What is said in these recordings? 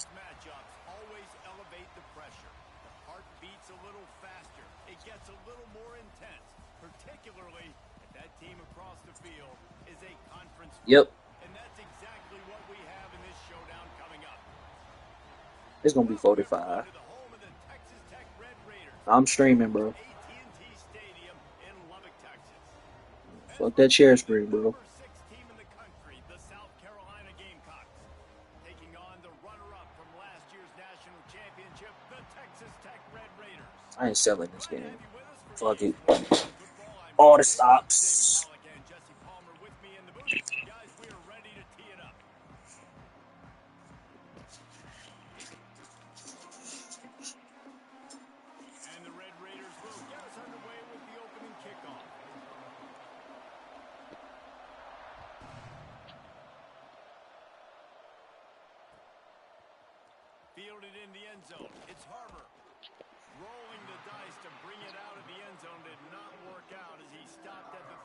these matchups always elevate the pressure. The heart beats a little faster. It gets a little more intense, particularly if that team across the field is a conference foe. Yep. And that's exactly what we have in this showdown coming up. It's gonna be 45. I'm streaming, bro. AT&T Stadium in Lubbock, Texas. Fuck that share screen, bro. Number 6 team in the country, the South Carolina Gamecocks, taking on the runner-up from last year's national championship, the Texas Tech Red Raiders. I ain't selling this game. Fuck it. All the stops. And Jesse Palmer with me in the booth. Guys, we are ready to tee it up. And the Red Raiders will get us underway with the opening kickoff. Fielded in the end zone. It's Harbor. Rolling the dice to bring it out of the end zone did not work out as he stopped at the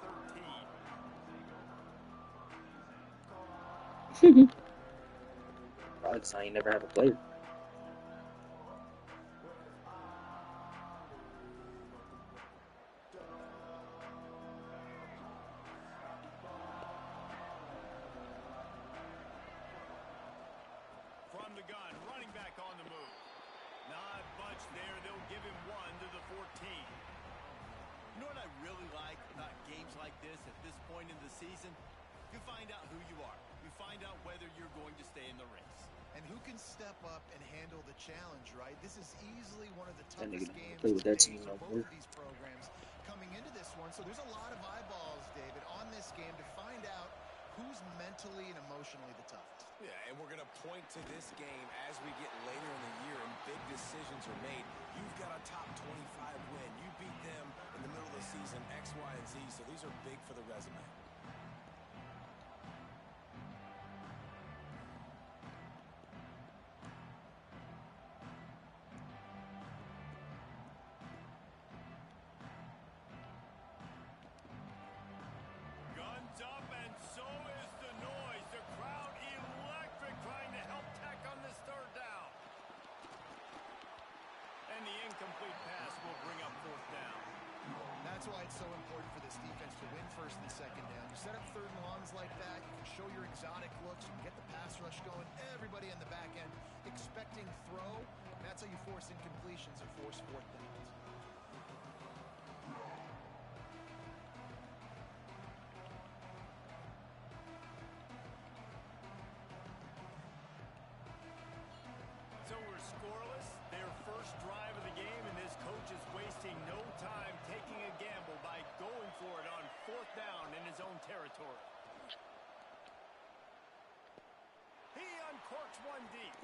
13. Probably 'cause I ain't never have a player. From the gun, running back on the move. Not much there. They'll give him 1 to the 14. You know what I really like about games like this at this point in the season? You find out who you are. You find out whether you're going to stay in the race. And who can step up and handle the challenge, right? This is easily one of the That nigga toughest games play with that to team date no for more. both of these programs coming into this one. So there's a lot of eyeballs, David, on this game to find out who's mentally and emotionally the toughest. Yeah, and we're going to point to this game as we get later in the year and big decisions are made. You've got a top 25 win. You beat them in the middle of the season, X, Y, and Z, so these are big for the resume. Guns up, and so is the noise. The crowd electric trying to help Tech on this third down. And the incomplete pass will bring up 4th down. That's why it's so important for this defense to win first and second down. You set up 3rd and longs like that, you can show your exotic looks, you can get the pass rush going, everybody in the back end expecting throw. That's how you force incompletions and force 4th downs. So we're scoreless. Their first drive of the game, and this coach is wasting no time taking a gamble by going for it on 4th down in his own territory. He uncorks one deep.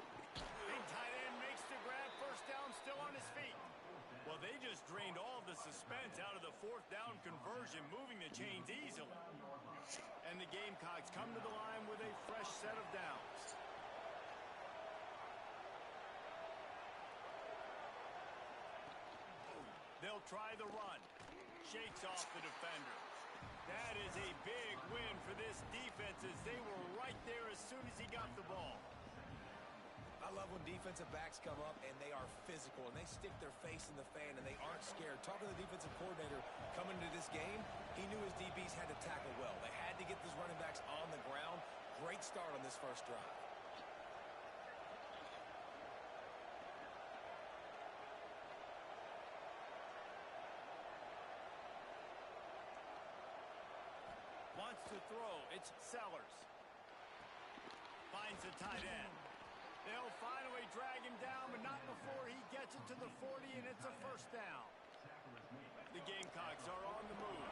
Big tight end makes the grab. 1st down, still on his feet. Well, they just drained all of the suspense out of the 4th down conversion, moving the chains easily. And the Gamecocks come to the line with a fresh set of downs. They'll try the run. Shakes off the defender. That is a big win for this defense as they were right there as soon as he got the ball. I love when defensive backs come up and they are physical and they stick their face in the fan and they aren't scared. Talking to the defensive coordinator coming into this game, he knew his DBs had to tackle well. They had to get these running backs on the ground. Great start on this first drive. Wants to throw. It's Sellers. Finds the tight end. They'll finally drag him down, but not before he gets it to the 40, and it's a 1st down. The Gamecocks are on the move.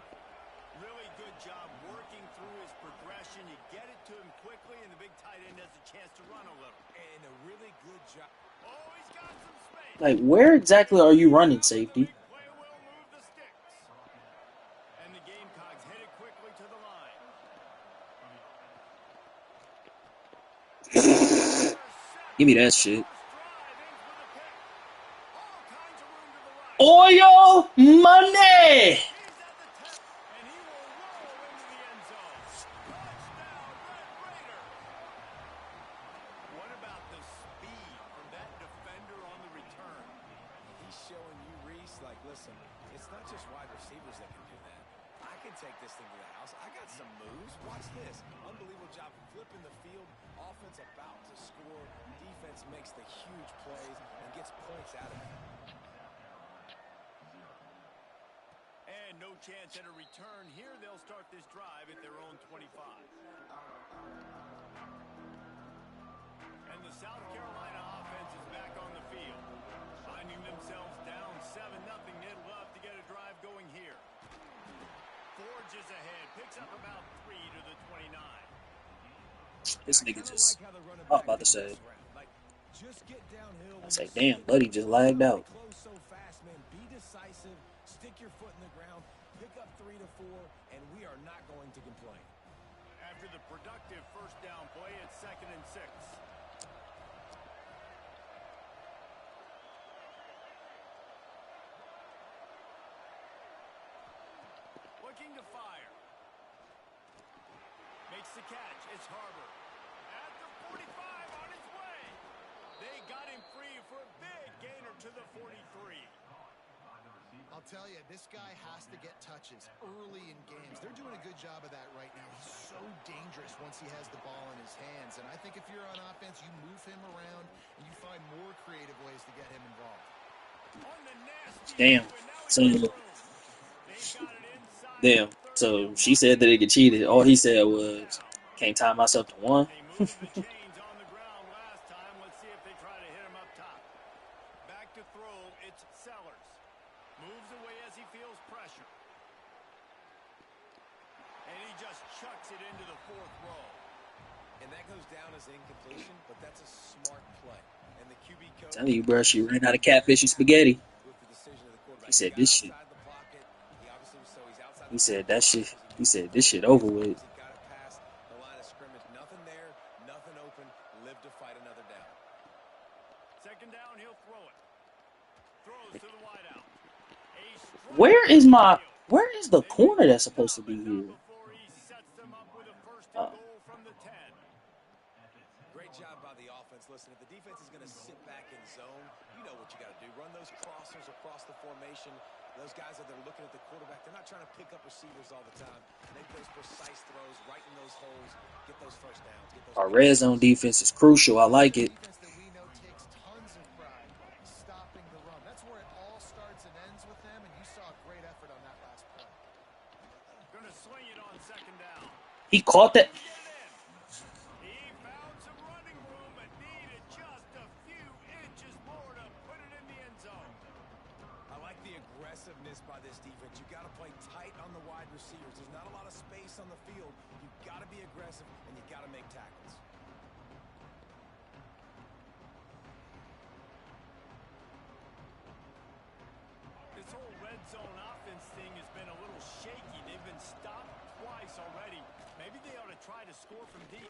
Really good job working through his progression. You get it to him quickly, and the big tight end has a chance to run a little. And a really good job. Oh, he's got some space. Like, where exactly are you running, safety? Play will move the sticks. And the Gamecocks headed quickly to the line. Give me that shit. All Oil money! And he will roll into the end zone. Touchdown, Red Raiders. What about the speed Listen, it's not just wide receivers that can do that. I can take this thing to the house. I got some moves. Watch this. Unbelievable job flipping the field. Offense about to score. Defense makes the huge plays and gets points out of it. And no chance at a return here. They'll start this drive at their own 25. And the South Carolina offense is back on the field. Finding themselves down 7-0. They'd love to get a drive going here. Forges ahead. Picks up about 3 to the 29. This nigga just, I was about to say, I say, damn, Buddy just lagged out. So fast, man. Be decisive. Stick your foot in the ground. Pick up 3 to 4, and we are not going to complain. After the productive first down play, it's 2nd and 6. Looking to fire. Makes the catch. It's Harbor. At the 45 on his way. They got him free for a big gainer to the 43. I'll tell you, this guy has to get touches early in games. They're doing a good job of that right now. He's so dangerous once he has the ball in his hands. And I think if you're on offense, you move him around and you find more creative ways to get him involved. Damn. So she said that it get cheated. All he said was, can't tie myself to one. They moved the chains on the ground last time. Let's see if they try to hit him up top. Back to throw, it's Sellers. Moves away as he feels pressure. And he just chucks it into the 4th row. And that goes down as incompletion, but that's a smart play. And the QB coach, Tell you, bro, she ran out of catfish and spaghetti. He said this shit. He said that shit. He said this shit over with. He got it past the line of scrimmage. Nothing there, nothing open. Live to fight another down. 2nd down, he'll throw it. Throws to the wideout. Where is the corner that's supposed to be here? Before he sets them up with a 1st and goal from the 10. Great job by the offense. Listen, if the defense is going to sit back in zone, you know what you got to do. Run those crossers across the formation. Those guys that they're looking at the quarterback, they're not trying to pick up receivers all the time. Make those precise throws, right in those holes, get those first downs. Get those Our red zone defense is crucial. I like it. Defense that we know takes tons of pride stopping the run. That's where it all starts and ends with them, and you saw a great effort on that last play. Gonna sling it on 2nd down. He caught that. He found some running room, but needed just a few inches more to put it in the end zone. I like the aggressiveness by this defense. You got to play tight on the wide receivers. There's not a lot of space on the field. You got to be aggressive and you got to make tackles. This whole red zone offense thing has been a little shaky. They've been stopped twice already. Maybe they ought to try to score from deep.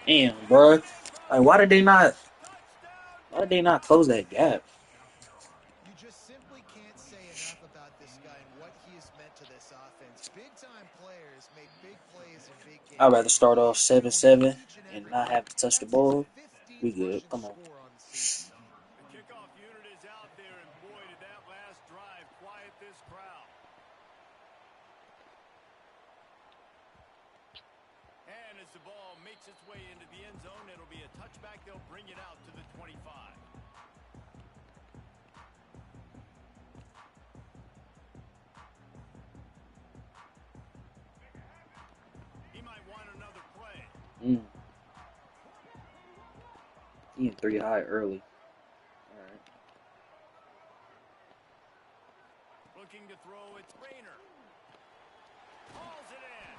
Damn, bro. Like, why did they not close that gap? You just simply can't say enough about this guy and what he has meant to this offense. Big-time players make big plays in big games. I'd rather start off 7-7 and not have to touch the ball. We good. Come on. The kickoff unit is out there, and boy, did that last drive quiet this crowd. And as the ball makes its way into the end zone, it'll be a touchback. They'll bring it out to the 25. He might want another play. He in 3 high early. All right. Looking to throw, it's Rayner. Hauls it in.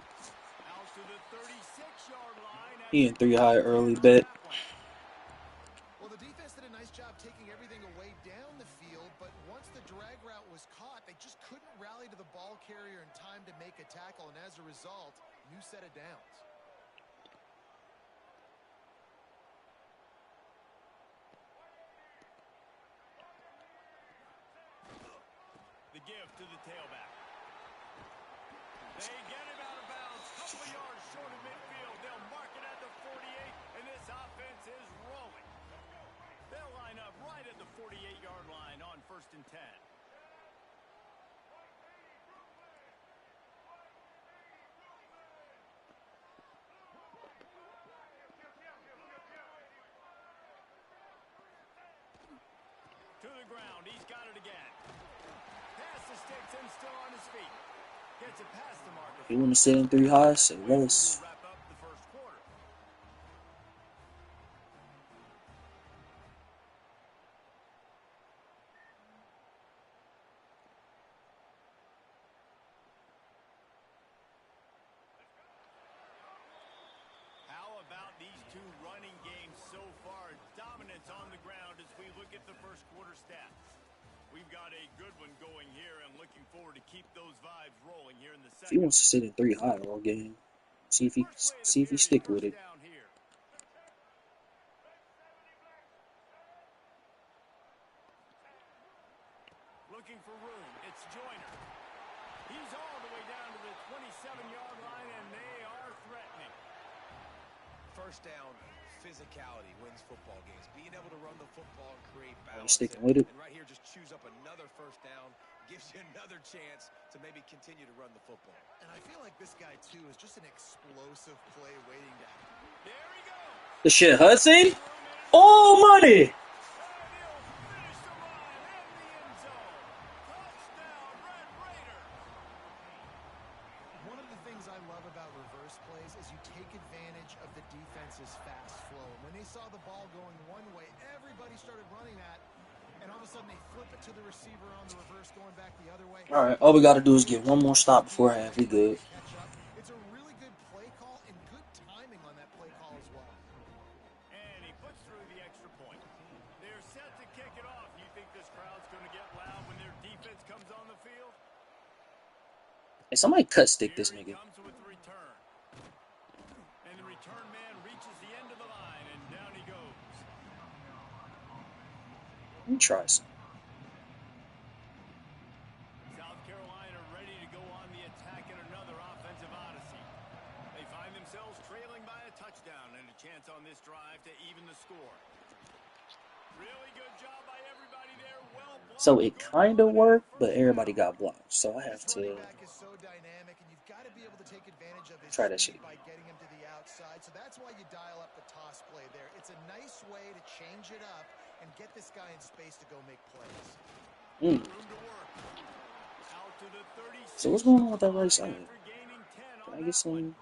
Out to the 36-yard line. He in 3 high early, bet. Well, the defense did a nice job taking everything away down the field, but once the drag route was caught, they just couldn't rally to the ball carrier in time to make a tackle, and as a result, new set of downs. The give to the tailback. They get him out of bounds. Couple of yards short of midfield. They'll mark it at the 48, and this offense is rolling. They'll line up right at the 48-yard line on 1st and 10. the ground. He's got it again. Pass the sticks and still on his feet. Gets it past the marker. You want to sit in 3 high, say We will less. wrap up the first quarter. How about these two running games so far? Dominance on the ground as we look at the first quarter stats. We've got a good one going here and looking forward to keep those vibes rolling here in the If he second. wants to sit in 3 high all game, see if he First stick with first it. down here. Looking for room. It's Joyner. He's all the way down to the 27-yard line, and they are threatening. First down, physicality wins football games. Being able to run the football and create Are you balance. sticking with it? And right here, just choose up another first down. Gives you another chance to maybe continue to run the football. And I feel like this guy, too, is just an explosive play waiting to happen. There he goes. The shit Hudson? Oh, money! And he'll finish the line in the end zone. Touchdown, Red Raiders. One of the things I love about reverse plays is you take advantage of the defense's fast flow. And when they saw the ball going one way, everybody started running that. And all of a sudden they flip it to the receiver on the reverse going back the other way. All right, all we got to do is get one more stop before half. We good. Catch up. It's a really good play call and good timing on that play call as well. And he puts through the extra point. They're set to kick it off. You think this crowd's going to get loud when their defense comes on the field? Hey, somebody cut stick this Here he nigga. comes with the return. And the return man reaches the end of the line, and down he goes. Let me try some. South Carolina ready to go on the attack in another offensive odyssey. They find themselves trailing by a touchdown and a chance on this drive to even the score. Really good job by everybody there. Well blocked. So it kind of worked, but everybody got blocked. So I have This running to back is so dynamic, and you've got to be able to take advantage of his try that speed shit. by getting him to the outside. So that's why you dial up the toss play there. It's a nice way to change it up and get this guy in space to go make plays. Mm. Room to work. Out to the 36. So what's going on with that right side? After gaining 10 Can on I get that one. some?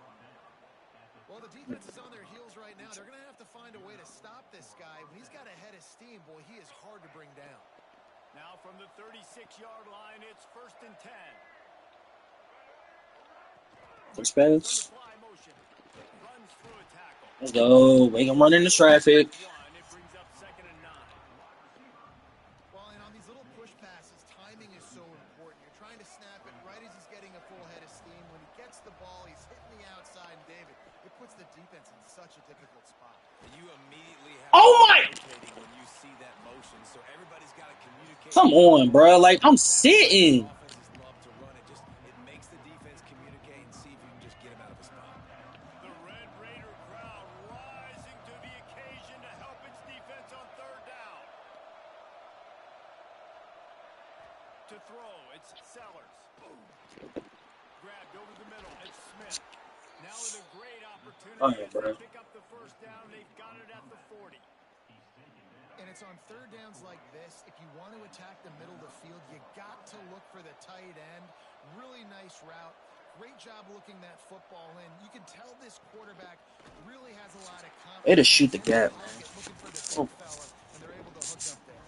Well, the defense is on their heels right now. They're going to have to find a way to stop this guy. When he's got a head of steam, boy, he is hard to bring down. Now from the 36-yard line, it's 1st and 10. Thanks, Spence. Fly motion. Runs through a tackle. Let's go. Make him run into traffic. It brings up 2nd and 9. Well, and on these little push passes, timing is so important. You're trying to snap it right as he's getting a full head of steam. When he gets the ball, he's hitting the outside. And David, it puts the defense in such a difficult spot. And you immediately have Oh my! rotating when you see that motion. So everybody's got to communicate. Come on, bro. Like, I'm sitting. Offenses love to run it. It makes the defense communicate and see if you can just get him out of his spot. The Red Raider crowd rising to the occasion to help its defense on 3rd down. To throw, it's Sellers. Grabbed over the middle, it's Smith. Now with a great opportunity Oh, yeah, as bro. they pick up the 1st down. They've got it at the 40. And it's on 3rd downs like this. If you want to attack the middle of the field, you got to look for the tight end. Really nice route. Great job looking that football in. You can tell this quarterback really has a lot of confidence. Way to shoot the gap, man. Looking for the Oh. big fella, and they're able to hook up there.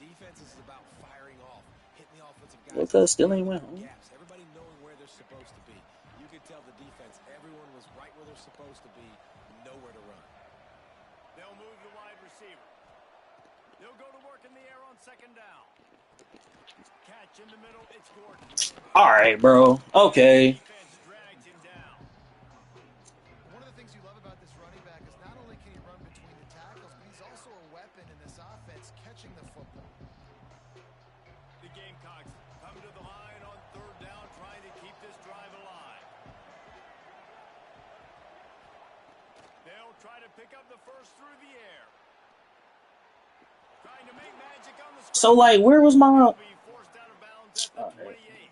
Defense is about firing off, hitting the offensive guys. Well, cuz still ain't went home. Gaps. Everybody knowing where they're supposed to be. You could tell the defense, everyone was right where they're supposed to be, nowhere to run. They'll move the wide receiver. They'll go to work in the air on 2nd down. Catch in the middle, it's Gordon. All right, bro. Okay. Defense drags him down. One of the things you love about this running back is not only can he run between the tackles, but he's also a weapon in this offense catching the football. The Gamecocks come to the line on 3rd down, trying to keep this drive alive. They'll try to pick up the 1st through the air. Trying to make magic on the So, like, where was my... He'll be forced out of bounds at the All right. 28.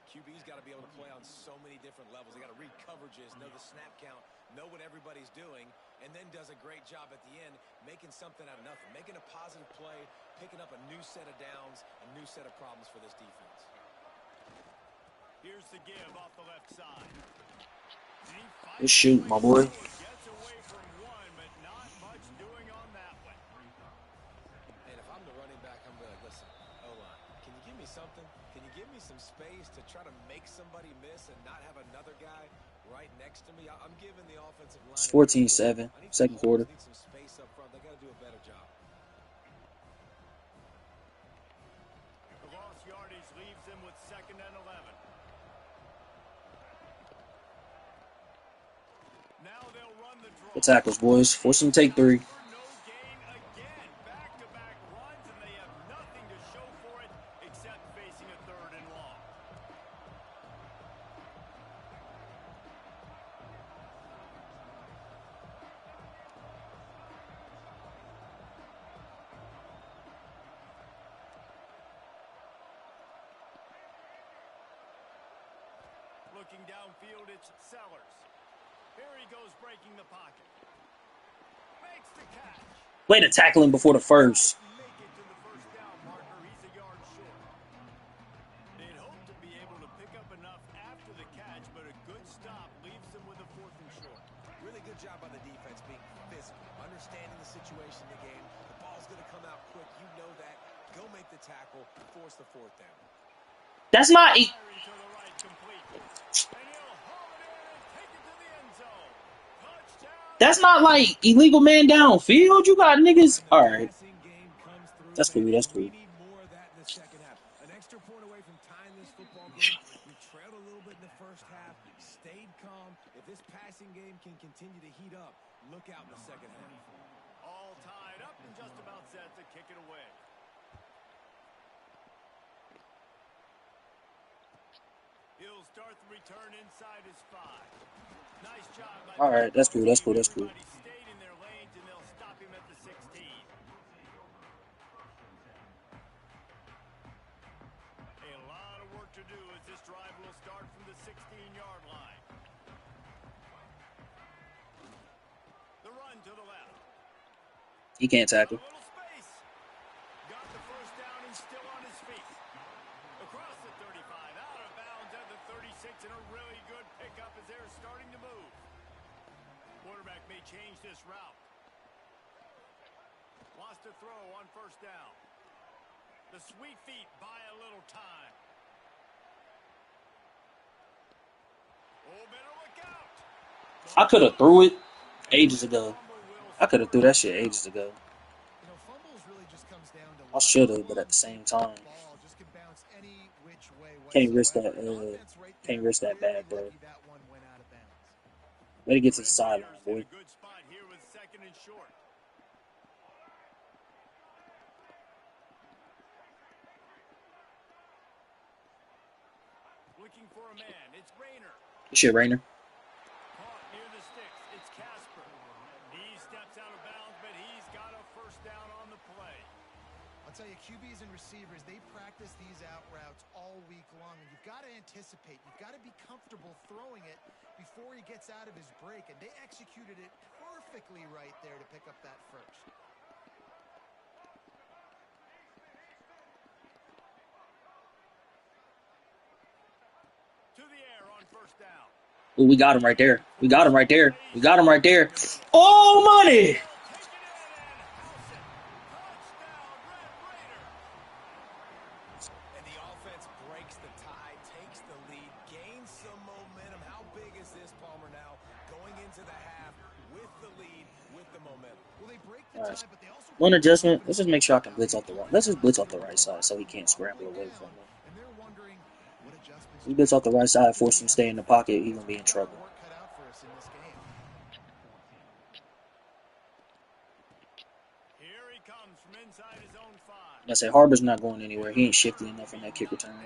QB's got to be able to play play on so many different levels. They got to read coverages, know the snap count, know what everybody's doing, and then does a great job at the end making something out of nothing, making a positive play, picking up a new set of downs, a new set of problems for this defense. Here's the give off the left side. Good shoot, my boy. Gets away from one, but not much doing on that one. And if I'm the running back, I'm going to listen, O-line, can you give me something? Can you give me some space to try to make somebody miss and not have another guy right next to me? I'm giving the offensive line. It's 14-7, second quarter. Need some space up front. They got to do a better job. The lost yardage leaves them with 2nd and 11. Now they'll run the draw. Good tackles, boys. Force them to take 3. No gain again. Back-to-back runs, and they have nothing to show for it except facing a 3rd and long. Looking downfield, it's Sellers. Here he goes breaking the pocket. Makes the catch. Way to tackle him before the first. Make it to the first down marker. He's a yard short. They'd hope to be able to pick up enough after the catch, but a good stop leaves them with a 4th and short. Really good job by the defense being physical, understanding the situation in the game. The ball's going to come out quick. You know that. Go make the tackle, force the 4th down. That's not. Firing to the right, complete. And he'll haul it in and take it to the end zone. Touchdown. That's not like illegal man downfield. You got niggas. All right. Passing game comes through, That's cool. baby. That's cool. We need more of that in the second half. An extra point away from tying this football game. We trailed a little bit in the first half, stayed calm. If this passing game can continue to heat up, look out in the second half. All tied up and just about set to kick it away. He'll start the return inside his 5. Nice job by All right. That's cool. That's cool. That's cool. everybody stayed in their lanes, and they'll stop him at the 16. A lot of work to do as this drive will start from the 16-yard line. The run to the left. He can't A tackle. little space. Got the first down and still on his feet. Across the 35, out of bounds at the 36, and a really good pickup as they're starting to move. Quarterback may change this route. Wants to throw on first down. The sweet feet buy a little time. Oh, better look out. I could have threw it ages ago. I could have threw that shit ages ago. You know, fumbles really just comes down to I should have, but at the same time, ball just can bounce any which way can't risk that. whatsoever. Offense right Can't there, risk that clearly bad, bro. lucky that one went out of bounds. Better get to the sideline, In boy. a good spot here with 2nd and short. Looking for a man. It's Rayner. Good shit, Rainer. Caught near the sticks. It's Casper. He steps out of bounds, but he's got a first down on the play. I'll tell you, QBs and receivers, they practice these out routes all week long, and you've got to anticipate. You've got to be comfortable throwing it before he gets out of his break, and they executed it perfectly right there to pick up that first. To the air on first down. Ooh, we got him right there. We got him right there. We got him right there. Oh, money! Take it in and house it. Touchdown, Red Raiders. And the offense breaks the tie, takes the lead, gains some momentum. How big is this, Palmer, now? Going into the half with the lead, with the momentum. Well, they break the All right. tie, but they also One adjustment. Let's just make sure I can blitz off the right. Let's just blitz off the right side so he can't scramble away from me. and they're wondering what adjustments He blitz off the right side, force him to stay in the pocket. He's gonna be in trouble. work cut out for us in this game. Here he comes from inside his own 5. I say Harbor's not going anywhere. He ain't shifty enough on that kick return. Down.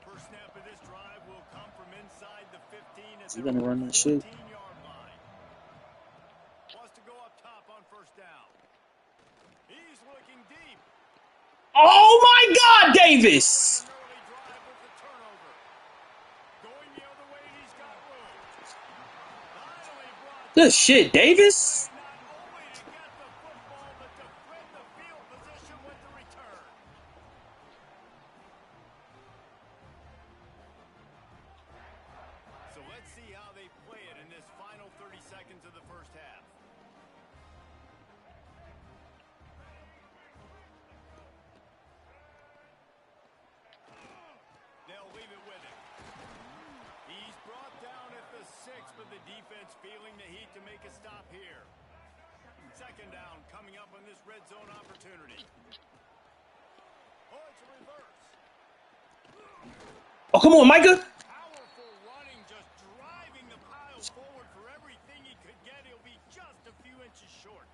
First snap of this drive will come from inside the 15 at Is he their gonna run that shit? 14-yard line. Wants to go up top on first down. He's looking deep. Oh my God, Davis! An early drive with the turnover. Going the other way, and he's got room. Finally brought Good down. shit, Davis. Not only to get the football, but to thread the field position with the return. So let's see how they play it in this final 30 seconds of the first half. They'll leave it with him. He's brought down at the 6, but the defense feeling the heat to make a stop here. Second down coming up on this red zone opportunity. Oh, it's a reverse. Oh, come on, Micah. Powerful running, just driving the pile forward for everything he could get. He'll be just a few inches short.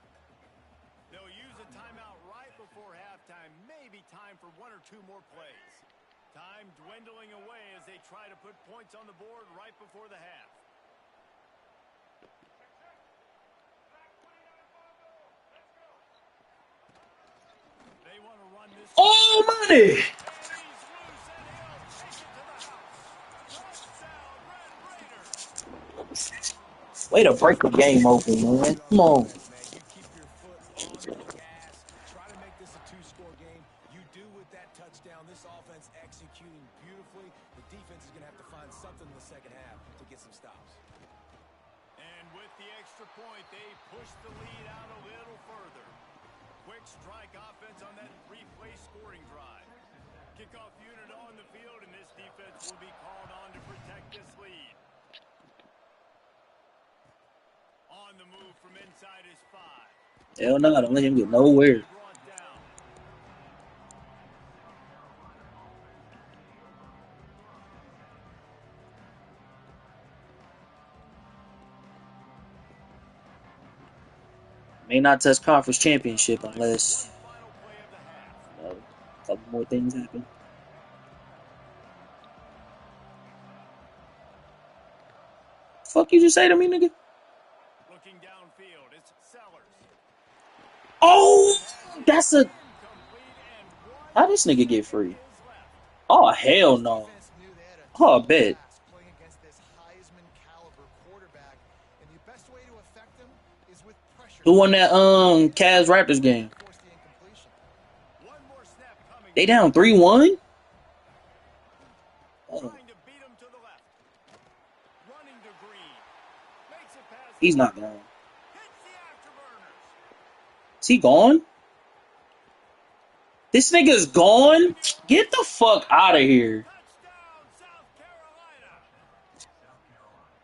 They'll use a timeout right before halftime. Maybe time for one or two more plays. Time dwindling away as they try to put points on the board right before the half. They want to run this. Oh, money. And he's loose, and he'll take it to the house. Touchdown, Red Raiders. Way to break the game open, man. Come on. Man, you keep your foot on the gas. Try to make this a two-score game. You do with that touchdown. This offense executing beautifully. The defense is going to have to find something in the second half to get some stops. And with the extra point, they push the lead out a little further. Quick strike offense on that three-play scoring drive. Kickoff unit on the field, and this defense will be called on to protect this lead. On the move from inside his 5. Hell no, don't let him get nowhere. Brought down. May not touch conference championship unless Final play of the half. a couple more things happen. Fuck you just say to me, nigga? Looking downfield, it's Sellers. Oh, that's a... Complete and one How this nigga get free? is left. Oh, hell no. Defense knew they had a Oh, I tough bet. task playing against this Heisman caliber quarterback, and the best way to affect him is with pressure. Who won that Cavs Raptors game? Force the incompletion. One more snap coming. They down 3-1? Oh, Trying to beat him to the left. Running to Green. Makes it past. he's not gone. Hits the afterburners. Is he gone? This nigga's gone? Get the fuck out of here. Touchdown, South Carolina.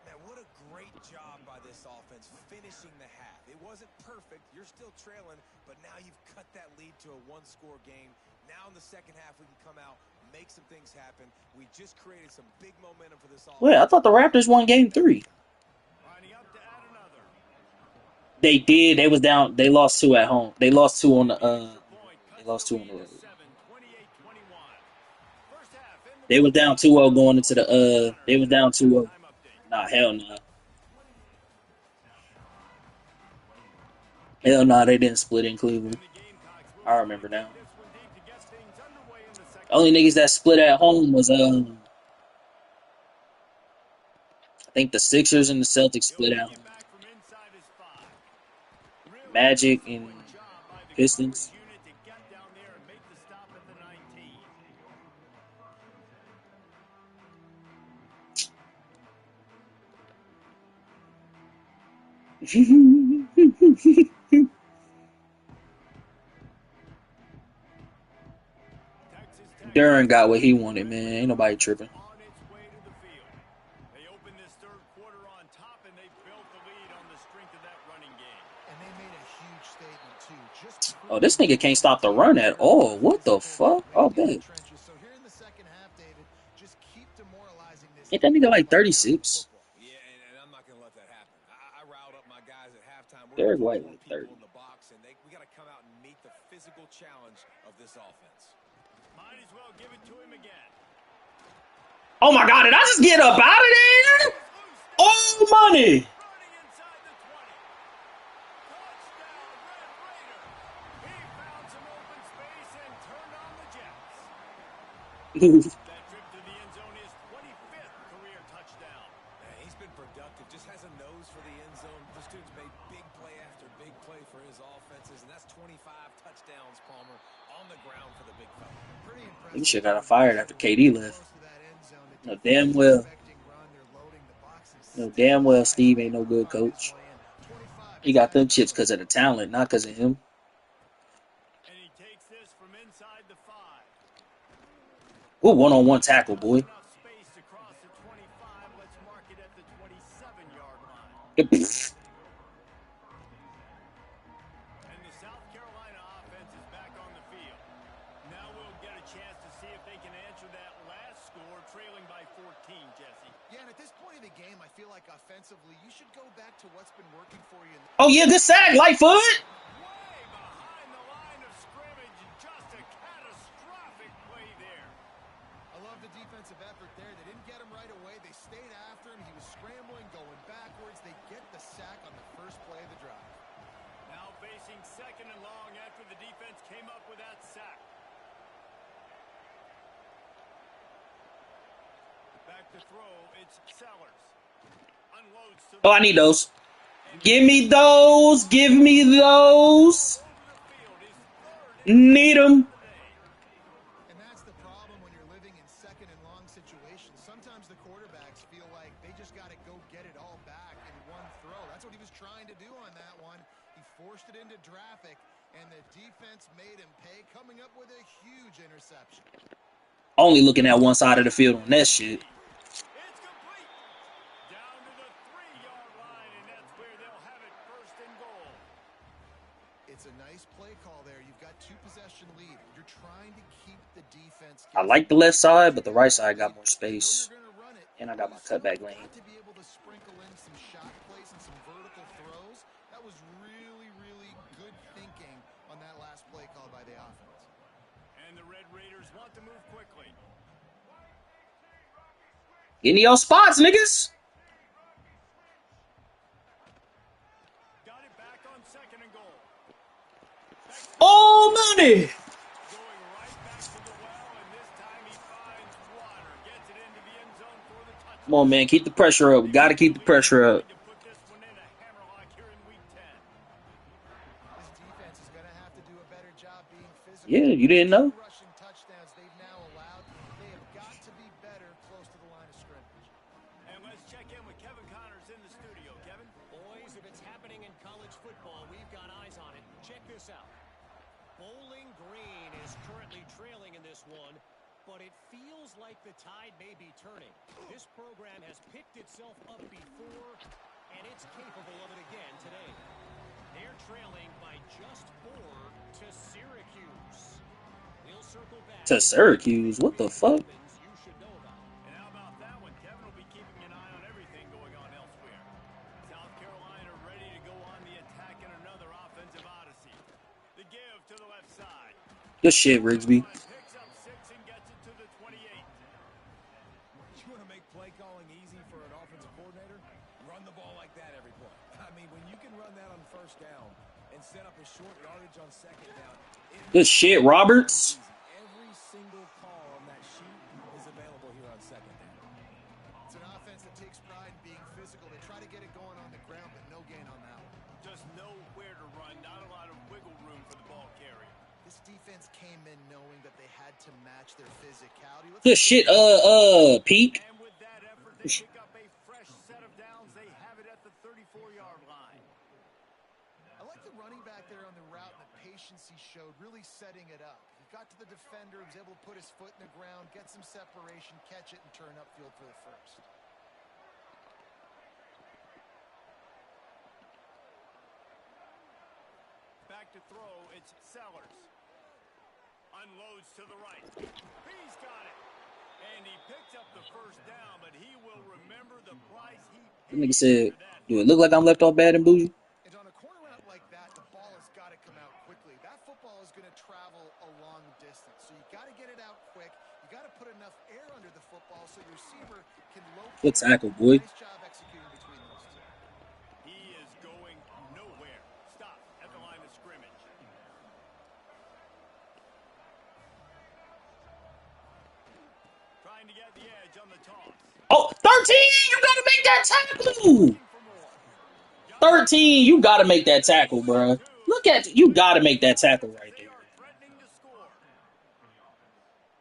Man, what a great job by this offense finishing the half. It wasn't perfect. You're still trailing, but now you've cut that lead to a one-score game. Now in the second half, we can come out, make some things happen. We just created some big momentum for this offense. Wait, I thought the Raptors won game 3. Lining up to add another. They did. They was down. They lost 2 at home. They lost 2 on the Point. They Cuts lost the 2 on the lead road. to 7, 28-21. First half in the They was down 2-0 going into the they was down 2-0. time update. Nah, hell nah. Hell nah, they didn't split in Cleveland. The Gamecocks will I remember now. this one deep to get things underway in the second. Only niggas that split at home was I think the Sixers and the Celtics split He'll out. bring it back from inside his 5. Really Magic and excellent job by the Pistons. coverage unit to get down there and make the stop at the 19. Texas Tech Duran got what he wanted, man. Ain't nobody tripping. on its way to the field. They opened this third quarter on top, and they built the lead on the strength of that running game. And they made a huge statement too. Just Oh, this nigga can't stop the run at all. What the fuck? Oh, bet. So here in the second half, David, just keep demoralizing this. Ain't that nigga like 36? Yeah, and I'm not going to let that happen. I riled up my guys at halftime. We're Derek gonna White put like more 30. people in the box, and we got to come out and meet the physical challenge of this offense. Might as well give it to him again. Oh my god, did I just get up out of there? Oh, money. Running inside the 20. Touchdown, Red Raider. He found some That trip to the end zone is 25th career touchdown. Man, he's been productive, just has a nose for the end zone. This dude's made big play after big play for his offenses, and that's 25 touchdowns, Palmer, on the ground for the big fella. Pretty He impressive. should have got fired after KD left. Close to that end zone. The No defense damn is well. expecting run. They're loading the box and No still damn well decide Steve to ain't no good find his coach. way in. 25, He it's got nice them chips number. because of the talent, not because of him. And he takes this from inside the 5. Ooh, one-on-one tackle, boy. Enough space to cross the 25. Let's mark it at the 27-yard line. Yep. And the South Carolina offense is back on the field. Now we'll get a chance to see if they can answer that last score, trailing by 14, Jesse. Yeah, and at this point of the game, I feel like offensively, you should go back to what's been working for you. Oh yeah, good sack, Lightfoot. Way behind the line of scrimmage. Just a catastrophic play there. I love the defensive effort there. They didn't get him right away. They stayed after him. He was scrambling, going backwards. They get the sack on the first play of the drive. Now facing second and long after the defense came up with that sack. Back to throw, it's Sellers. Unloads to Oh, I need those. Give me those. Give me those. Need them. And that's the problem when you're living in second and long situations. Sometimes the quarterbacks feel like they just got to go get it all back in one throw. That's what he was trying to do on that one. He forced it into traffic, and the defense made him pay, coming up with a huge interception. Only looking at one side of the field on that shit. It's complete. Down to the 3-yard line, and that's where they'll have it, first and goal. It's a nice play call there. You've got 2-possession lead. You're trying to keep the defense. I like the left side, but the right side got more space. And I got my cutback lane. To be able to sprinkle in some shot plays and some vertical throws. That was really, really good thinking on that last play call by the offense. And the Red Raiders want to move quickly. Get in your spots, niggas. Got it back on second and goal. Oh, money. Going right back to the well, and this time he finds water. Gets it into the end zone for the touchdown. Come on, man. Keep the pressure up. We got to keep the pressure up. To put this one in a hammerlock here in week 10. This defense is going to have to do a better job being physical. Yeah, you didn't know? Rushing touchdowns they've now allowed. They have got to be better close to the line of scrimmage. And let's check in with Kevin Connors in the studio. Kevin? Boys, if it's happening in college football, we've got eyes on it. Check this out. Bowling Green is currently trailing in this one, but it feels like the tide may be turning. This program has picked itself up before, and it's capable of it again today. They're trailing by just 4 to Syracuse. We'll circle back To Syracuse? What the fuck? You should know about. And how about that one? Kevin will be keeping an eye on everything going on elsewhere. South Carolina ready to go on the attack in another offensive odyssey. The give to the left side. Good shit, Rigsby. Picks up 6 and gets it to the 28. You want to make play calling easy for an offensive coordinator? Run the ball like that every play. I mean, when you can run that on first down and set up a short yardage on second down. Good shit, Roberts. Every single call on that sheet is available here on second down. It's an offense that takes pride in being physical. They try to get it going on the ground, but no gain on that one. Just nowhere to run. Not a lot of wiggle room for the ball carrier. This defense came in knowing that they had to match their physicality. Good shit, Peak. And with that effort, they pick up a fresh set of downs. They have it at the 34-yard line. I like the running back there on the route and the patience he showed, really setting it up. He got to the defender, he was able to put his foot in the ground, get some separation, catch it, and turn upfield for the first. Back to throw, it's Sellers. Unloads to the right. He's got it. And he picked up the first down, but he will remember the price he That paid nigga said, for that. do it look like I'm left off bad and bougie? And on a corner route like that, the ball has got to come out quickly. That football is going to travel a long distance. So you got to get it out quick. You got to put enough air under the football so your receiver can locate. Good tackle, boy. Nice job executing between those two. He is going nowhere. Stop at the line of scrimmage. trying to get the edge on the toss. Oh, 13! You gotta make that tackle! Looking for more. 13, you gotta make that tackle, bro. Look at you gotta make that tackle right They there. are threatening to score.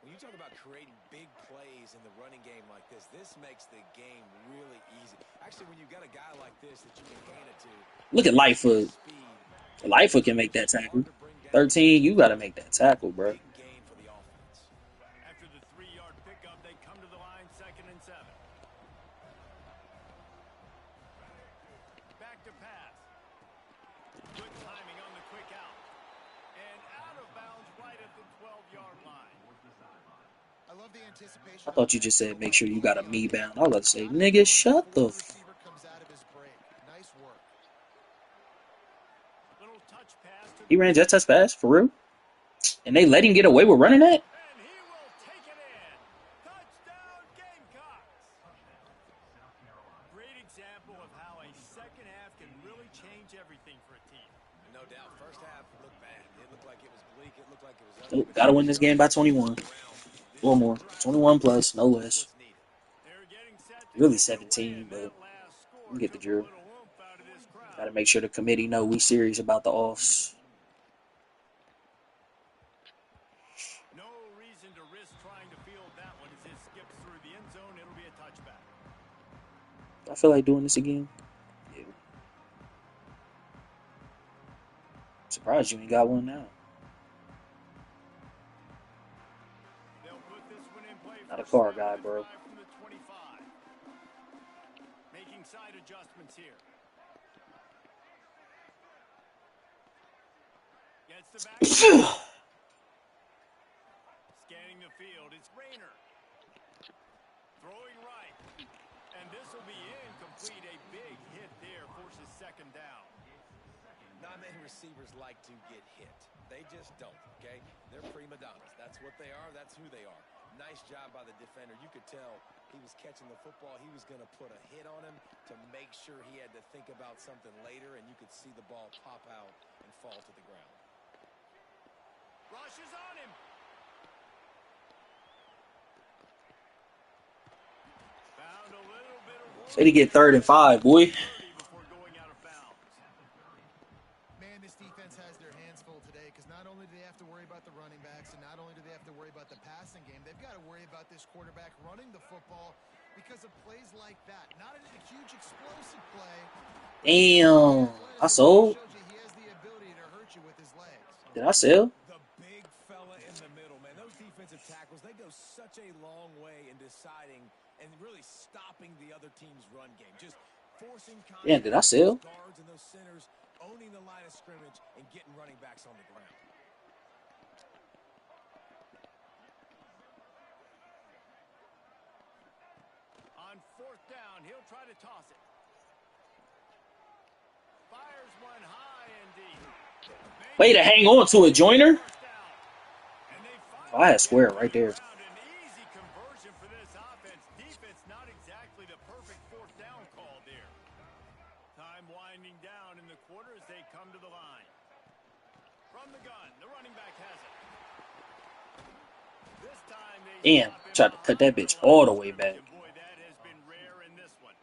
When you talk about creating big plays in the running game like this makes the game really easy. Actually, when you've got a guy like this that you can hand it to, Look at Lightfoot. speed, Lightfoot can make that tackle. hard to bring down. 13, you gotta make that tackle, bro. Big gain for the offense. After the 3-yard pickup, they come to the line 2nd and 7. Back to pass. Good timing on the quick out. And out of bounds right at the 12-yard line. I love the anticipation. I thought you just said make sure you got a me bound. I was about to say, nigga, shut the Receiver comes out of his break. Nice work. Little touch pass to He ran jet test pass, for real? And they let him get away with running that? and he will take it in. Touchdown Gamecocks. Great example of how a second half can really change everything for a team. No doubt, first half looked bad. It looked like it was bleak. It looked like it was Oh, ugly. gotta win this game by 21. Or more. 21 plus, no less. They're getting set to Really get 17, the win. but That last score you get the took a drill. little oomph out of this crowd. Gotta make sure the committee know we serious about the offs. No reason to risk trying to field that one as it skips through the end zone. It'll be a touchback. I feel like doing this again. Yeah. Surprised you ain't got one now. They'll put this one in play Not a for car snap guy, and bro. drive from the 25. Making side adjustments here. Gets the back. Scanning the field. It's Rayner. Throwing right. And this will be incomplete. A big hit there forces 2nd down. Not many receivers like to get hit. They just don't, okay? They're prima donnas. That's what they are. That's who they are. Nice job by the defender. You could tell he was catching the football. He was going to put a hit on him to make sure he had to think about something later, and you could see the ball pop out and fall to the ground. Rush is on him. Found a little bit of room. Say to get 3rd and 5, boy. 30 before going out of bounds. Man, this defense has their hands full today because not only do they have to worry about the running backs and not only do they have to worry about the passing game, they've got to worry about this quarterback running the football because of plays like that. Not a huge explosive play. Damn. I sold. Showed you he has the ability to hurt you with his legs. Did I sell? The big fella in the middle, man. Those defensive tackles, they go such a long way in deciding and really stopping the other team's run game. Just forcing contact. Yeah, did I sell? Those guards and those centers owning the line of scrimmage and getting running backs on the ground. On 4th down, he'll try to toss it. Fires one high and deep. Way to hang on to it, Joyner. First down. And they Oh, I had square right there. found an easy conversion for this offense. Defense not exactly the perfect 4th down call there. Time winding down in the quarter as they come to the line. From the gun, the running back has it. This time they Damn, stop him tried to cut that behind bitch the all the line. way back. And boy, that has been rare in this one.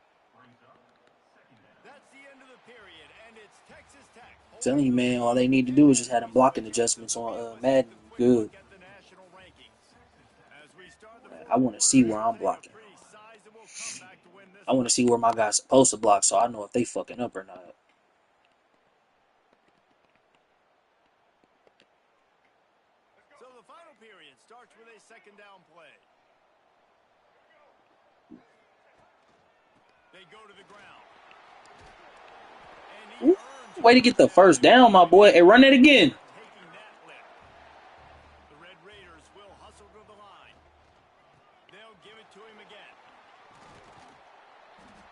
That's the end of the period, and it's Texas Tech. Telling you, man, all they need to do is just have them blocking adjustments on Madden. Good. I want to see where I'm blocking. I want to see where my guy's supposed to block so I know if they fucking up or not. So the final period starts with a 2nd down play. They go to the ground. And he Ooh, earns way to get the 1st down, my boy. Hey, run it again. taking that lift. The Red Raiders will hustle to the line. They'll give it to him again.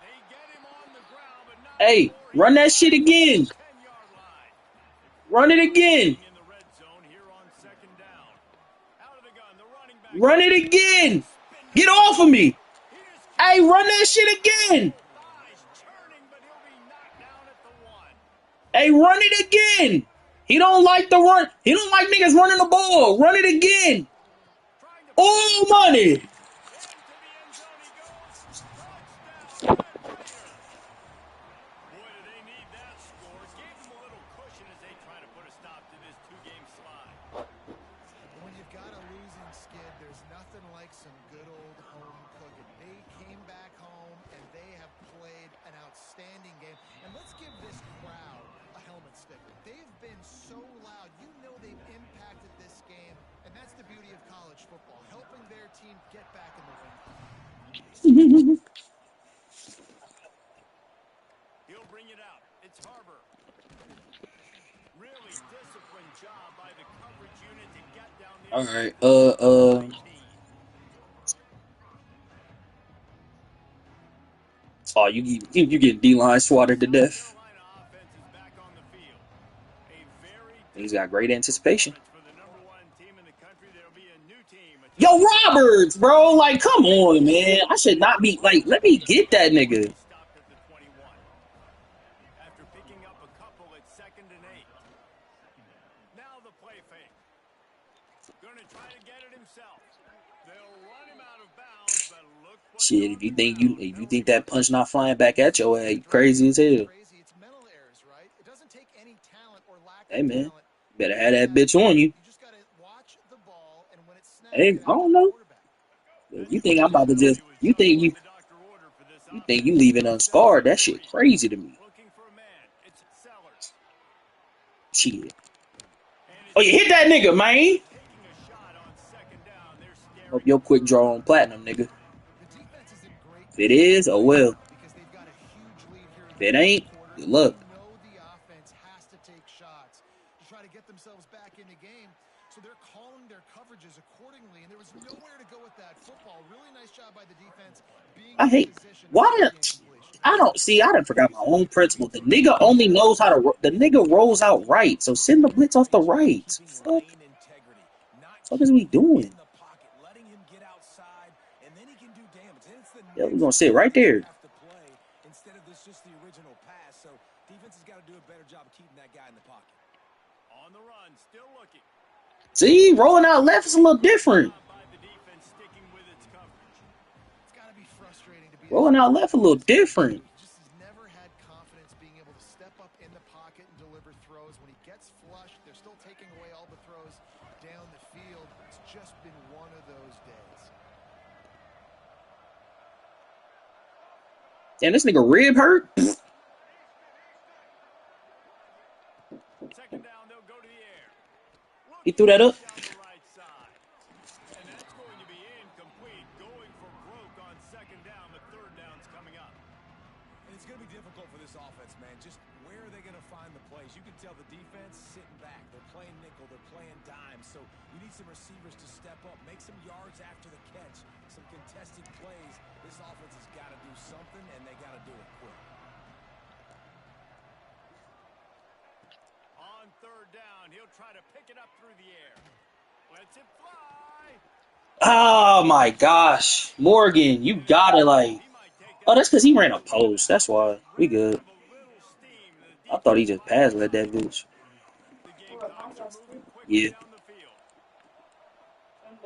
They get him on the ground, but not Hey, before he run that shit again. 10-yard line. Run it again. In the red zone here on 2nd down. Out of the gun, the running back. Run it again. Get off of me. Hey, run that shit again. Thighs churning, but he'll be knocked down at the 1. Hey, run it again. He don't like the run. He don't like niggas running the ball. Run it again. Trying to All money. some good old home cooking. They came back home, and they have played an outstanding game. And let's give this crowd a helmet sticker. They've been so loud. You know they've impacted this game, and that's the beauty of college football, helping their team get back in the win. He'll bring it out. It's Harbor. Really disciplined job by the coverage unit to get down the All right. Oh, you get D-line swatted to death. Carolina offense is back on the field. A very He's got great anticipation. for the number one team in the country. There'll be a new team. Yo, Roberts, bro, like, come on, man. I should not be like. Let me get that nigga. Stopped at the 21. After picking up a couple at 2nd and 8. Now the play fake. Gonna try to get it himself. They'll run him out of bounds, but look what Shit, if you think that punch not flying back at your ass, you crazy as hell. It's mental errors, right? It doesn't take any talent or lack Hey, of man, talent. better have that bitch on you. You just got to watch the ball, and when it's snapped, Hey, I don't know. You think I'm about to just? You think you leaving unscarred? That shit crazy to me. looking for a man. It's Sellers. Shit. Oh, you hit that nigga, man. Taking a shot on 2nd down. They're scary. Hope your quick draw on platinum, nigga. The defense is in great If it is, oh well. because they've got a huge lead here. If it ain't, good luck. You know the offense has to take shots to try to get themselves back in the game. So they're calling their coverages accordingly, and there was nowhere to go with that football. Really nice job by the defense. I hate. Why did I don't see? I done forgot my own principle. The nigga only knows how to. The nigga rolls out right, so send the blitz off the right. Fuck. What is we doing? Yeah, we gonna sit right there. Instead of this, just the original pass. So defense has got to do a better job of keeping that guy in the pocket. On the run, still looking. See, rolling out left is a little different. By the defense sticking with its coverage. It's got to be frustrating to be Rolling out left a little different. He just has never had confidence being able to step up in the pocket and deliver throws. When he gets flushed, they're still taking away all the throws down the field. It's just been one of those days. And this nigga rib hurt. 2nd down, they'll go to the air. He threw that up. Down the right side. And that's going to be incomplete. Going for broke on 2nd down, but 3rd down's coming up. And it's going to be difficult for this offense, man. Just where are they going to find the plays? You can tell the defense sitting back. They're playing nickel. They're playing dime. So you need some receivers to step up, make some yards after the catch, some contested plays. This offense has got to do something, and they got to do it quick. On 3rd down, he'll try to pick it up through the air. Lets it fly. Oh my gosh, Morgan, you gotta like. Oh, that's because he ran a post. That's why we good. I thought he just passed let that bitch. The Gamecocks are moving quickly Yeah. down the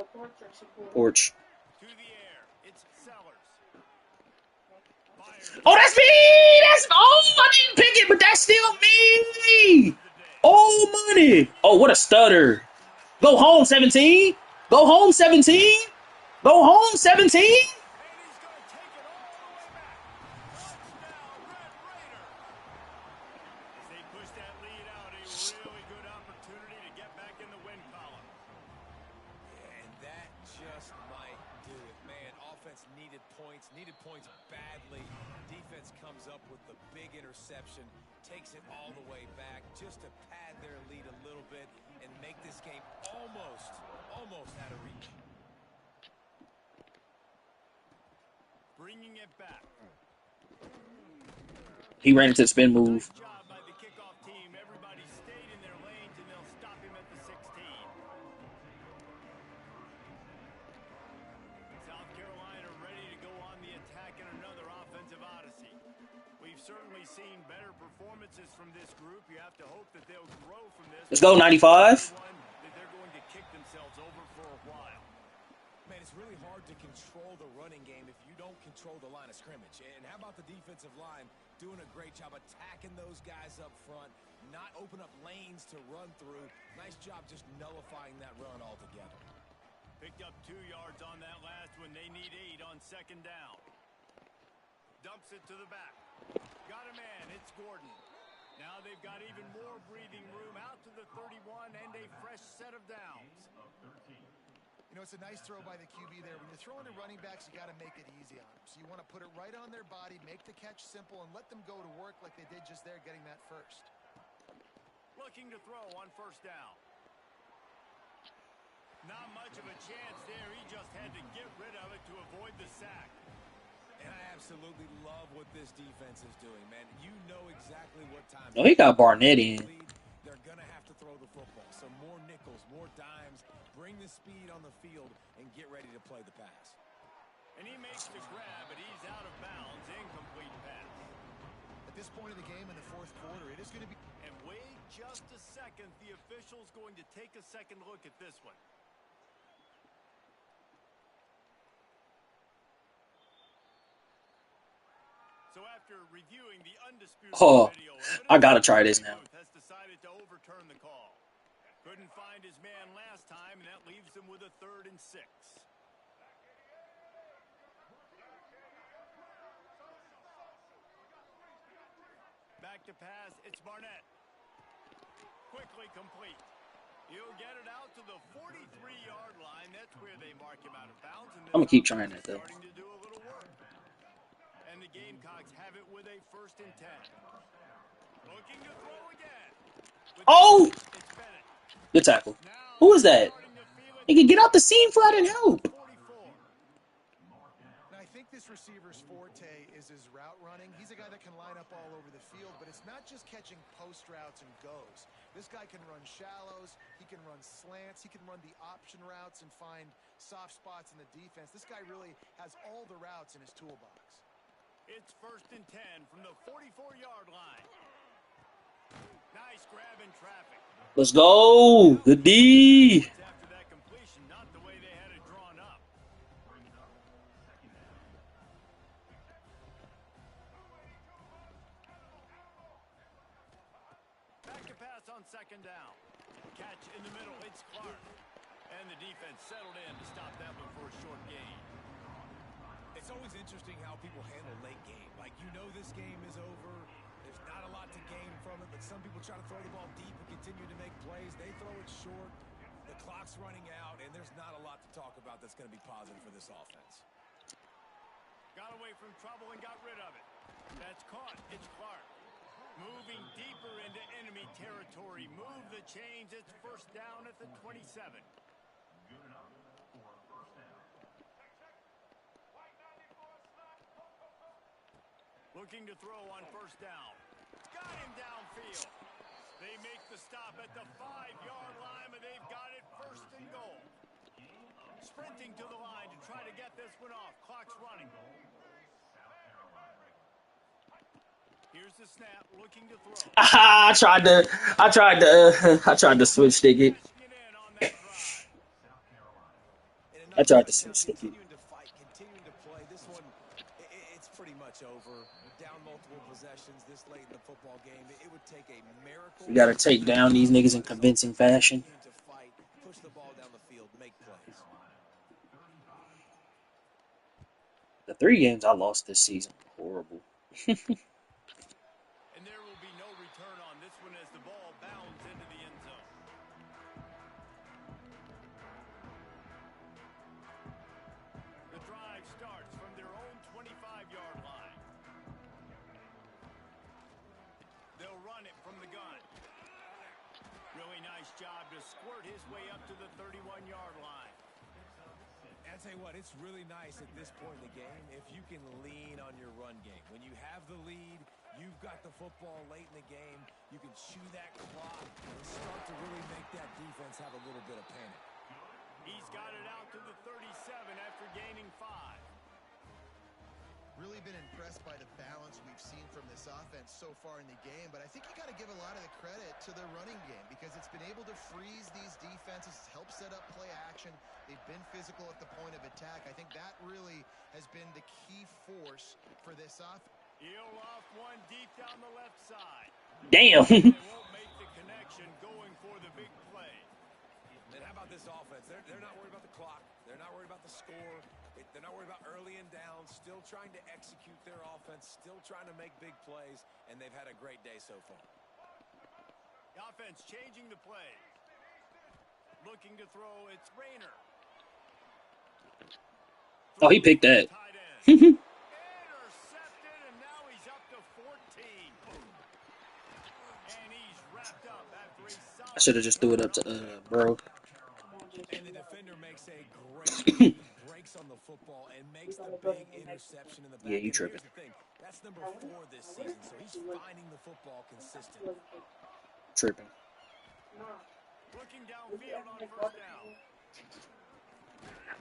field. Porch. To the air, it's Sellers. Fires Oh, that's me. That's I didn't pick it, but that's still me. Oh money. Oh, what a stutter. Go home, 17. Go home, 17. Go home, 17. and he's going to take it all the way back. Touchdown, Red Raider. As they push that lead out, a really good opportunity to get back in the win column. And that just might do it. Man, offense needed points badly. Defense comes up with the big interception, takes it all the way back just to pad their lead a little bit and make this game almost out of reach. Bringing it back. He ran into the spin move. Nice job by the kickoff team. Everybody stayed in their lanes, and they'll stop him at the 16. South Carolina ready to go on the attack in another offensive odyssey. We've certainly seen better performances from this group. You have to hope that they'll grow from this. Let's go, 95. That they're going to kick themselves over for a while. Man, it's really hard to control the running game if you don't control the line of scrimmage. And how about the defensive line doing a great job attacking those guys up front, not open up lanes to run through. Nice job just nullifying that run altogether. Picked up 2 yards on that last one. They need 8 on second down. Dumps it to the back. Got a man. It's Gordon. Now they've got even more breathing room out to the 31 and a fresh set of downs. You know, it's a nice throw by the QB there. When you're throwing to running backs, you got to make it easy on them. So you want to put it right on their body, make the catch simple, and let them go to work like they did just there, getting that first. Looking to throw on first down. Not much of a chance there. He just had to get rid of it to avoid the sack. And I absolutely love what this defense is doing, man. You know exactly what time. Oh, he got Barnett in. They're going to have to throw the football. So more nickels, more dimes, bring the speed on the field, and get ready to play the pass. And he makes the grab, but he's out of bounds. Incomplete pass. At this point in the game in the fourth quarter, it is going to be... And wait just a second. The official's going to take a second look at this one. So after reviewing the undisputed video evidence, I gotta try this now. Has decided to overturn the call. Couldn't find his man last time, and that leaves him with a 3rd and 6. Back to pass, it's Barnett. Quickly complete. He'll get it out to the 43-yard line. That's where they mark him out of bounds. And I'm gonna keep trying that though. starting to do a little work. And the Gamecocks have it with a 1st and 10. Looking to throw again. Oh! It's Bennett. Good tackle. Now Who is that? starting to feel it. He can get out the seam flat and help. 44. And I think this receiver's forte is his route running. He's a guy that can line up all over the field, but it's not just catching post routes and goes. This guy can run shallows, he can run slants, he can run the option routes and find soft spots in the defense. This guy really has all the routes in his toolbox. It's 1st and 10 from the 44-yard line. Nice grab in traffic. Let's go. Good D. After that completion, not the way they had it drawn up. Back to pass on second down. Catch in the middle. It's Clark. And the defense settled in to stop that one for a short gain. It's always interesting how people handle late game. Like, you know this game is over. There's not a lot to gain from it, but some people try to throw the ball deep and continue to make plays. They throw it short. The clock's running out, and there's not a lot to talk about that's going to be positive for this offense. Got away from trouble and got rid of it. That's caught. It's Clark. Moving deeper into enemy territory. Move the chains. It's 1st down at the 27. Looking to throw on 1st down. Got him downfield. They make the stop at the 5-yard line, but they've got it 1st and goal. Sprinting to the line to try to get this one off. Clock's running. Here's the snap, looking to throw. I tried to switch stick it. I tried to switch stick it. Continuing to fight, continuing to play. This one, it's pretty much over. Down multiple possessions this late in the football game. It would take a miracle. We gotta take down these niggas in convincing fashion. To fight, push the ball down the field, make plays. The 3 games I lost this season, horrible. And there will be no return on this one as the ball bounds into the end zone. The drive starts from their own 25-yard line. They'll run it from the gun. Really nice job to squirt his way up to the 31-yard line. I tell you what, it's really nice at this point in the game if you can lean on your run game. When you have the lead, you've got the football late in the game, you can chew that clock and start to really make that defense have a little bit of panic. He's got it out to the 37 after gaining 5. Really been impressed by the balance we've seen from this offense so far in the game, but I think you got to give a lot of the credit to the running game because it's been able to freeze these defenses, help set up play action. They've been physical at the point of attack. I think that really has been the key force for this offense. He'll off one deep down the left side. Damn. They won't make the connection going for the big play. And how about this offense? They're not worried about the clock. They're not worried about the score. They're not worried about early and down. Still trying to execute their offense. Still trying to make big plays. And they've had a great day so far. The offense changing the play. Looking to throw. It's Rayner. Oh, he picked that. Intercepted, and now he's up to 14. And he's wrapped up after a solid I should have just threw it up to bro. And the defender makes a great breaks on the football and makes the big interception in the back. Yeah, you And tripping. here's the thing. That's number 4 this season, so he's finding the football consistently. Tripping. Looking downfield on first down.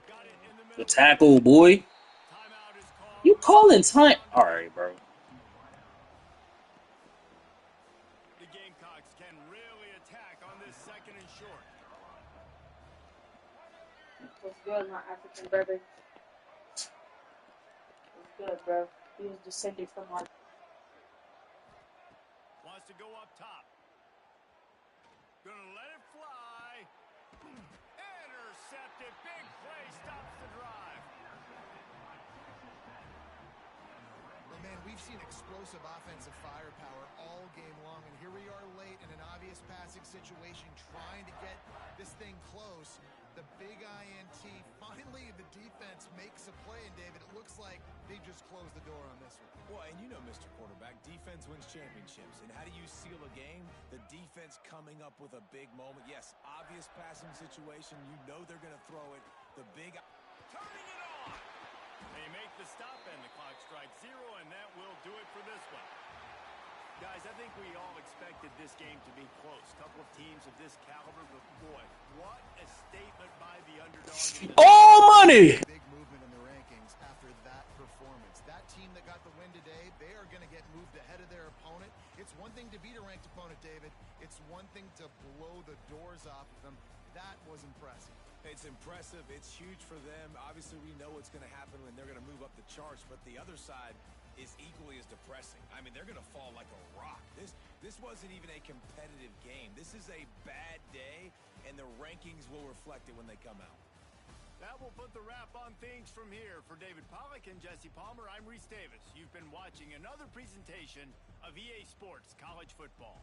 Got it in the middle. The tackle, boy. Timeout is called. You calling time? All right, bro. The Gamecocks can really attack on this second and short. What's good, my African brother? What's good, bro? He was descended from like. Wants to go up top. Gonna let it fly. Intercepted. Big play stops the drive. Well, man, we've seen explosive offensive firepower all game long, and here we are late in an obvious passing situation, trying to get this thing close. The big INT. Finally, the defense makes a play, and David, it looks like they just closed the door on this one. Well, and you know, Mr. Quarterback, defense wins championships. And how do you seal a game? The defense coming up with a big moment. Yes, obvious passing situation. You know they're going to throw it. The big... Turning it on. They make the stop, and the clock strikes 0, and that will do it for this one. Guys, I think we all expected this game to be close. Couple of teams of this caliber, but boy, what a statement by the underdog. All money. Big movement in the rankings after that performance. That team that got the win today, they are going to get moved ahead of their opponent. It's one thing to beat a ranked opponent, David. It's one thing to blow the doors off of them. That was impressive. It's impressive. It's huge for them. Obviously, we know what's going to happen when they're going to move up the charts, but the other side is equally as depressing. I mean, they're going to fall like a rock. This wasn't even a competitive game. This is a bad day, and the rankings will reflect it when they come out. That will put the wrap on things from here. For David Pollack and Jesse Palmer, I'm Reese Davis. You've been watching another presentation of EA Sports College Football.